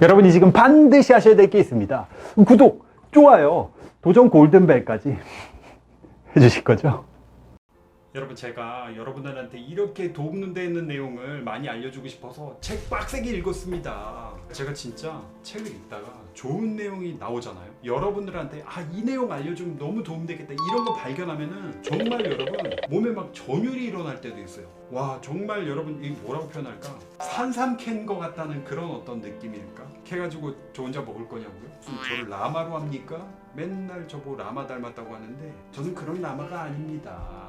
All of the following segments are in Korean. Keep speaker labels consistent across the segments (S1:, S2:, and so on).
S1: 여러분이 지금 반드시 하셔야 될 게 있습니다. 구독, 좋아요, 도전 골든벨까지 해주실 거죠? 여러분, 제가 여러분들한테 이렇게 도움되는 내용을 많이 알려주고 싶어서 책 빡세게 읽었습니다. 제가 진짜 책을 읽다가 좋은 내용이 나오잖아요. 여러분들한테 이 내용 알려주면 너무 도움되겠다 이런 거 발견하면은 정말 여러분 몸에 막 전율이 일어날 때도 있어요. 와, 정말 여러분 이 뭐라고 표현할까? 산삼 캔 거 같다는 그런 어떤 느낌일까? 캐가지고 저 혼자 먹을 거냐고요? 무슨 저를 라마로 합니까? 맨날 저보고 라마 닮았다고 하는데 저는 그런 라마가 아닙니다.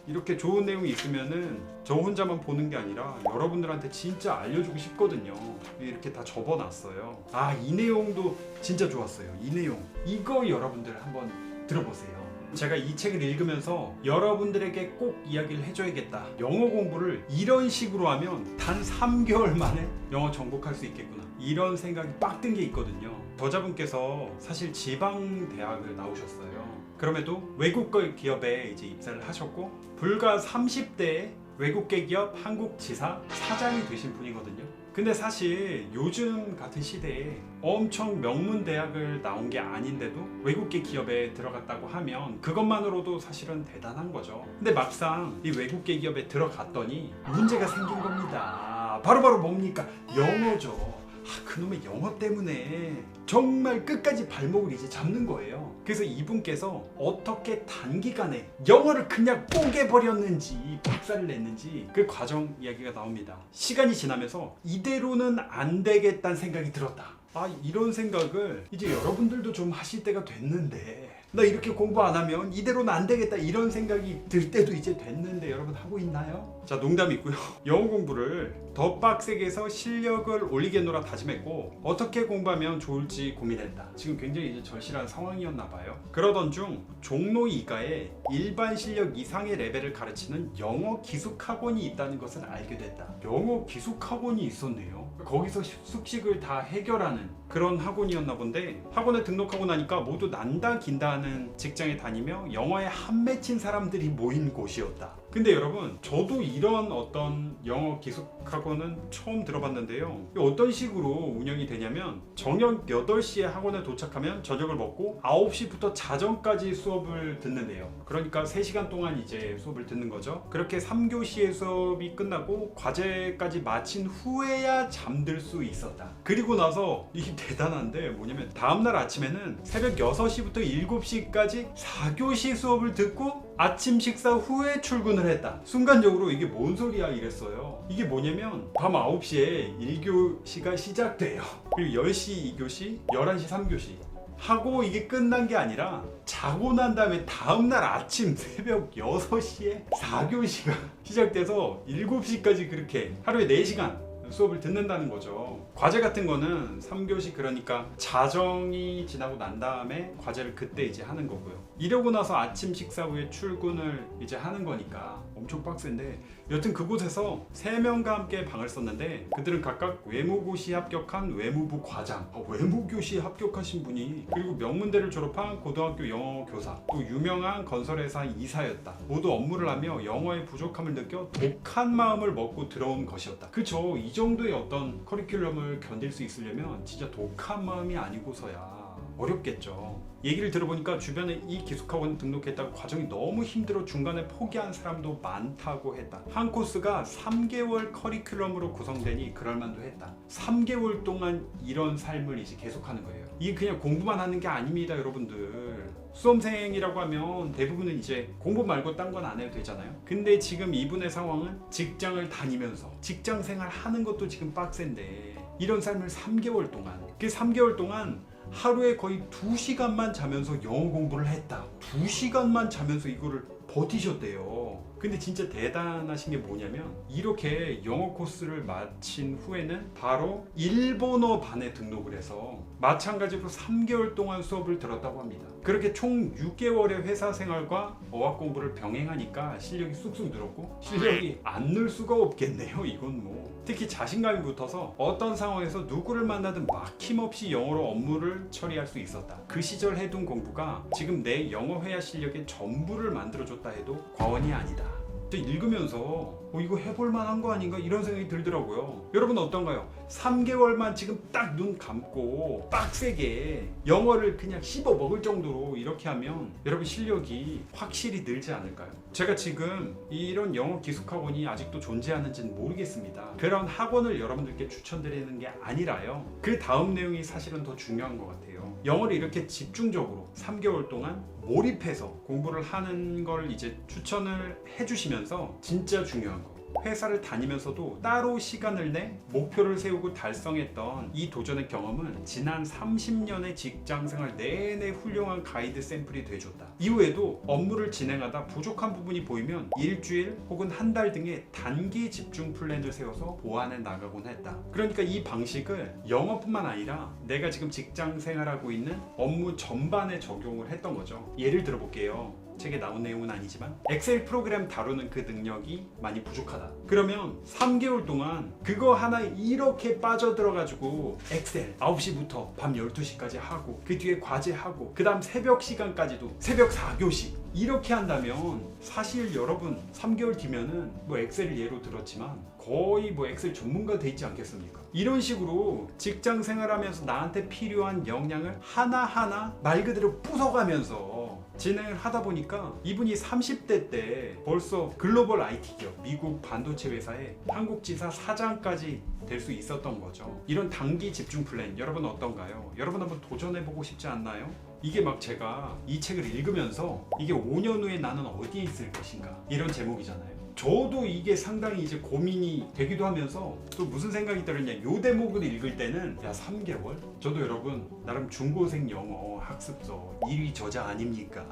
S1: 이렇게 좋은 내용이 있으면은 저 혼자만 보는 게 아니라 여러분들한테 진짜 알려주고 싶거든요. 이렇게 다 접어놨어요. 이 내용도 진짜 좋았어요. 이 내용 이거 여러분들 한번 들어보세요. 제가 이 책을 읽으면서 여러분들에게 꼭 이야기를 해줘야겠다. 영어 공부를 이런 식으로 하면 단 3개월 만에 영어 정복할 수 있겠구나, 이런 생각이 빡 든 게 있거든요. 저자분께서 사실 지방 대학을 나오셨어요. 그럼에도 외국계 기업에 이제 입사를 하셨고 불과 30대에 외국계 기업 한국 지사 사장이 되신 분이거든요. 근데 사실 요즘 같은 시대에 엄청 명문 대학을 나온 게 아닌데도 외국계 기업에 들어갔다고 하면 그것만으로도 사실은 대단한 거죠. 근데 막상 이 외국계 기업에 들어갔더니 문제가 생긴 겁니다. 바로바로 뭡니까? 영어죠. 그놈의 영어 때문에 정말 끝까지 발목을 이제 잡는 거예요. 그래서 이분께서 어떻게 단기간에 영어를 그냥 뽀개버렸는지 박살을 냈는지 그 과정 이야기가 나옵니다. 시간이 지나면서 이대로는 안 되겠다는 생각이 들었다. 이런 생각을 이제 여러분들도 좀 하실 때가 됐는데, 나 이렇게 공부 안 하면 이대로는 안 되겠다 이런 생각이 들 때도 이제 됐는데 여러분 하고 있나요? 자, 농담이고요. 영어 공부를 더 빡세게 해서 실력을 올리겠노라 다짐했고 어떻게 공부하면 좋을지 고민했다. 지금 굉장히 이제 절실한 상황이었나 봐요. 그러던 중 종로 2가에 일반 실력 이상의 레벨을 가르치는 영어 기숙학원이 있다는 것을 알게 됐다. 영어 기숙학원이 있었네요. 거기서 숙식을 다 해결하는 그런 학원이었나 본데, 학원에 등록하고 나니까 모두 난다 긴다 하는 직장에 다니며 영어에 한 맺힌 사람들이 모인 곳이었다. 근데 여러분, 저도 이런 어떤 영어 기숙학원은 처음 들어봤는데요. 어떤 식으로 운영이 되냐면 저녁 8시에 학원에 도착하면 저녁을 먹고 9시부터 자정까지 수업을 듣는데요. 그러니까 3시간 동안 이제 수업을 듣는 거죠. 그렇게 3교시의 수업이 끝나고 과제까지 마친 후에야 잠들 수 있었다. 그리고 나서 이게 대단한데 뭐냐면 다음날 아침에는 새벽 6시부터 7시까지 4교시 수업을 듣고 아침 식사 후에 출근을 했다. 순간적으로 이게 뭔 소리야 이랬어요. 이게 뭐냐면 밤 9시에 1교시가 시작돼요. 그리고 10시 2교시, 11시 3교시 하고 이게 끝난 게 아니라 자고 난 다음에 다음날 아침 새벽 6시에 4교시가 시작돼서 7시까지 그렇게 하루에 4시간 수업을 듣는다는 거죠. 과제 같은 거는 3교시, 그러니까 자정이 지나고 난 다음에 과제를 그때 이제 하는 거고요. 이러고 나서 아침 식사 후에 출근을 이제 하는 거니까 엄청 빡센데, 여튼 그곳에서 3명과 함께 방을 썼는데 그들은 각각 외무고시 합격한 외무부 과장, 외무교시 합격하신 분이, 그리고 명문대를 졸업한 고등학교 영어 교사, 또 유명한 건설회사 이사였다. 모두 업무를 하며 영어의 부족함을 느껴 독한 마음을 먹고 들어온 것이었다. 그쵸, 이 정도의 어떤 커리큘럼을 견딜 수 있으려면 진짜 독한 마음이 아니고서야 어렵겠죠. 얘기를 들어보니까 주변에 이 기숙학원 등록했다가 과정이 너무 힘들어 중간에 포기한 사람도 많다고 했다. 한 코스가 3개월 커리큘럼으로 구성되니 그럴만도 했다. 3개월 동안 이런 삶을 이제 계속하는 거예요. 이게 그냥 공부만 하는 게 아닙니다, 여러분들. 수험생이라고 하면 대부분은 이제 공부 말고 딴 건 안 해도 되잖아요. 근데 지금 이분의 상황은 직장을 다니면서 직장 생활 하는 것도 지금 빡센데 이런 삶을 3개월 동안, 그 3개월 동안 하루에 거의 2시간만 자면서 영어 공부를 했다. 2시간만 자면서 이거를 버티셨대요. 근데 진짜 대단하신 게 뭐냐면 이렇게 영어 코스를 마친 후에는 바로 일본어 반에 등록을 해서 마찬가지로 3개월 동안 수업을 들었다고 합니다. 그렇게 총 6개월의 회사 생활과 어학 공부를 병행하니까 실력이 쑥쑥 늘었고, 실력이 안 늘 수가 없겠네요. 이건 뭐 특히 자신감이 붙어서 어떤 상황에서 누구를 만나든 막힘없이 영어로 업무를 처리할 수 있었다. 그 시절 해둔 공부가 지금 내 영어 회화 실력의 전부를 만들어줬다 해도 과언이 아니다. 읽으면서 이거 해볼 만한 거 아닌가 이런 생각이 들더라고요. 여러분 어떤가요? 3개월만 지금 딱 눈 감고 빡세게 영어를 그냥 씹어 먹을 정도로 이렇게 하면 여러분 실력이 확실히 늘지 않을까요? 제가 지금 이런 영어 기숙학원이 아직도 존재하는지는 모르겠습니다. 그런 학원을 여러분들께 추천드리는 게 아니라요, 그 다음 내용이 사실은 더 중요한 것 같아요. 영어를 이렇게 집중적으로 3개월 동안 몰입해서 공부를 하는 걸 이제 추천을 해주시면서 진짜 중요한 거, 회사를 다니면서도 따로 시간을 내 목표를 세우고 달성했던 이 도전의 경험은 지난 30년의 직장생활 내내 훌륭한 가이드 샘플이 돼줬다. 이후에도 업무를 진행하다 부족한 부분이 보이면 일주일 혹은 한 달 등의 단기 집중 플랜을 세워서 보완해 나가곤 했다. 그러니까 이 방식을 영어뿐만 아니라 내가 지금 직장생활하고 있는 업무 전반에 적용을 했던 거죠. 예를 들어볼게요. 책에 나온 내용은 아니지만 엑셀 프로그램 다루는 그 능력이 많이 부족하다. 그러면 3개월 동안 그거 하나에 이렇게 빠져들어가지고 엑셀 9시부터 밤 12시까지 하고 그 뒤에 과제하고 그 다음 새벽 시간까지도 새벽 4교시 이렇게 한다면 사실 여러분 3개월 뒤면은 뭐 엑셀을 예로 들었지만 거의 뭐 엑셀 전문가 돼 있지 않겠습니까? 이런 식으로 직장 생활하면서 나한테 필요한 역량을 하나하나 말 그대로 부숴가면서 진행을 하다 보니까 이분이 30대 때 벌써 글로벌 IT 기업 미국 반도체 회사의 한국지사 사장까지 될 수 있었던 거죠. 이런 단기 집중 플랜 여러분 어떤가요? 여러분 한번 도전해보고 싶지 않나요? 이게 막 제가 이 책을 읽으면서 이게 5년 후에 나는 어디에 있을 것인가 이런 제목이잖아요. 저도 이게 상당히 이제 고민이 되기도 하면서 또 무슨 생각이 들었냐, 요 대목을 읽을 때는 야 3개월? 저도 여러분 나름 중고생 영어 학습서 1위 저자 아닙니까?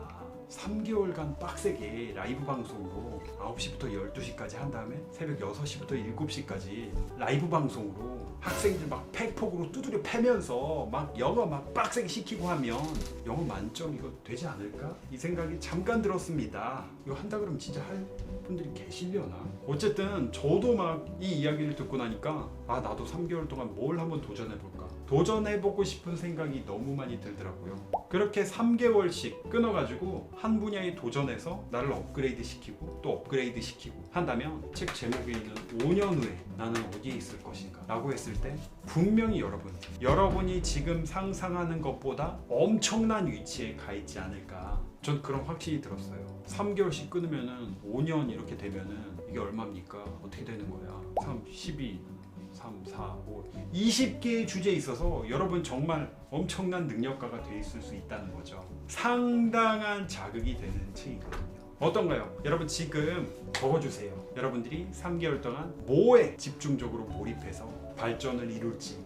S1: 3개월간 빡세게 라이브 방송으로 9시부터 12시까지 한 다음에 새벽 6시부터 7시까지 라이브 방송으로 학생들 막 팩폭으로 두드려 패면서 막 영어 막 빡세게 시키고 하면 영어 만점 이거 되지 않을까? 이 생각이 잠깐 들었습니다. 이거 한다 그러면 진짜 할 분들이 계시려나? 어쨌든 저도 막 이 이야기를 듣고 나니까 아 나도 3개월 동안 뭘 한번 도전해볼까? 도전해보고 싶은 생각이 너무 많이 들더라고요. 그렇게 3개월씩 끊어가지고 한 분야에 도전해서 나를 업그레이드 시키고 또 업그레이드 시키고 한다면 책 제목에 있는 5년 후에 나는 어디에 있을 것인가 라고 했을 때 분명히 여러분이 지금 상상하는 것보다 엄청난 위치에 가 있지 않을까, 전 그런 확신이 들었어요. 3개월씩 끊으면은 5년 이렇게 되면은 이게 얼마입니까? 어떻게 되는 거야? 3, 12 3, 4, 5, 20개의 주제에 있어서 여러분 정말 엄청난 능력가가 돼 있을 수 있다는 거죠. 상당한 자극이 되는 책이거든요. 어떤가요? 여러분 지금 적어주세요. 여러분들이 3개월 동안 뭐에 집중적으로 몰입해서 발전을 이룰지